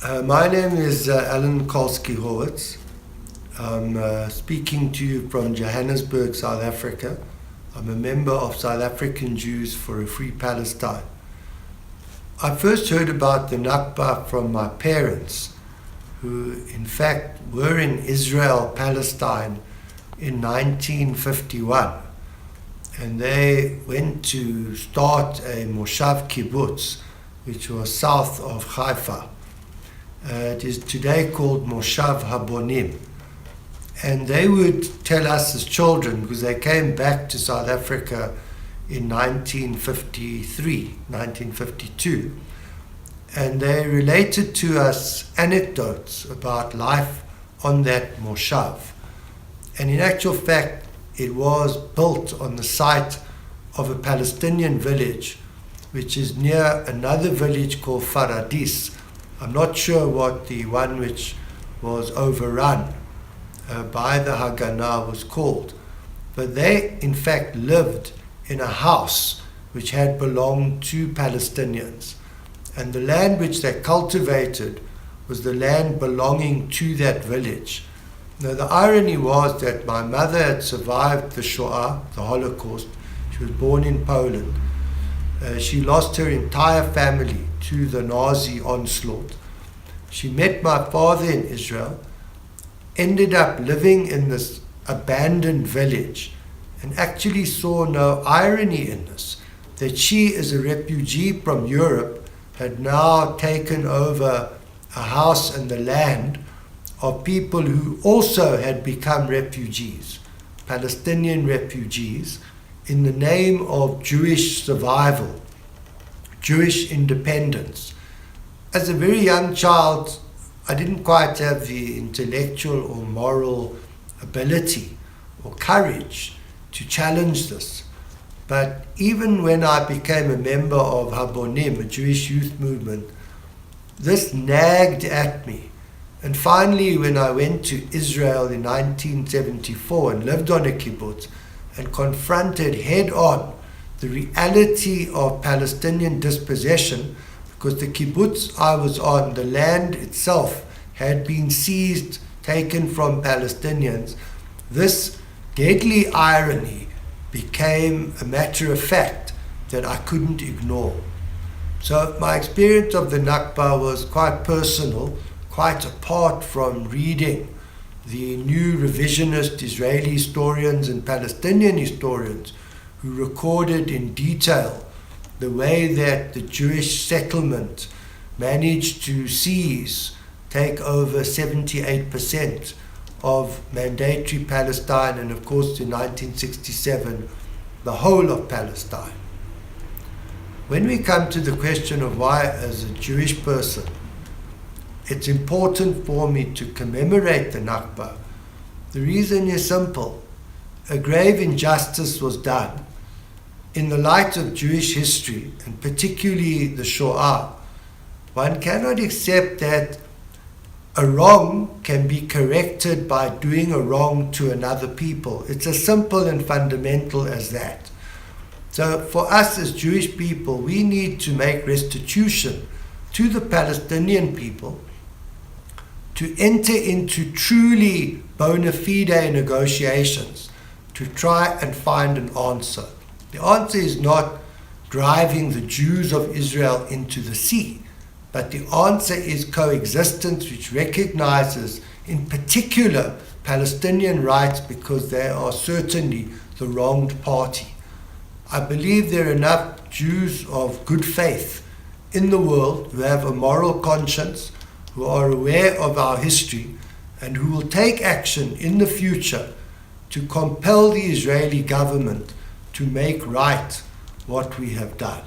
My name is allan3. I'm speaking to you from Johannesburg, South Africa. I'm a member of South African Jews for a Free Palestine. I first heard about the Nagba from my parents, who in fact were in Israel, Palestine in 1951. And they went to start a Moshav kibbutz, which was south of Haifa. It is today called Moshav Habonim. And they would tell us as children, because they came back to South Africa in 1953, 1952, and they related to us anecdotes about life on that Moshav. And in actual fact, it was built on the site of a Palestinian village, which is near another village called Faradis. I'm not sure what the one which was overrun by the Haganah was called, but they in fact lived in a house which had belonged to Palestinians, and the land which they cultivated was the land belonging to that village. Now the irony was that my mother had survived the Shoah, the Holocaust. She was born in Poland. She lost her entire family to the Nazi onslaught. She met my father in Israel, ended up living in this abandoned village, and actually saw no irony in this, that she, as a refugee from Europe, had now taken over a house and the land of people who also had become refugees, Palestinian refugees, in the name of Jewish survival, Jewish independence. As a very young child, I didn't quite have the intellectual or moral ability or courage to challenge this. But even when I became a member of Habonim, a Jewish youth movement, this nagged at me. And finally, when I went to Israel in 1974 and lived on a kibbutz and confronted head-on the reality of Palestinian dispossession, because the kibbutz I was on, the land itself, had been seized, taken from Palestinians, this deadly irony became a matter of fact that I couldn't ignore. So my experience of the Nagba was quite personal, quite apart from reading the new revisionist Israeli historians and Palestinian historians who recorded in detail the way that the Jewish settlement managed to seize, take over 78% of mandatory Palestine, and of course in 1967 the whole of Palestine. When we come to the question of why, as a Jewish person, it's important for me to commemorate the Nagba, the reason is simple. A grave injustice was done. In the light of Jewish history, and particularly the Shoah, one cannot accept that a wrong can be corrected by doing a wrong to another people. It's as simple and fundamental as that. So for us as Jewish people, we need to make restitution to the Palestinian people, to enter into truly bona fide negotiations, to try and find an answer. The answer is not driving the Jews of Israel into the sea, but the answer is coexistence, which recognizes in particular Palestinian rights, because they are certainly the wronged party. I believe there are enough Jews of good faith in the world who have a moral conscience, who are aware of our history, and who will take action in the future to compel the Israeli government to make right what we have done.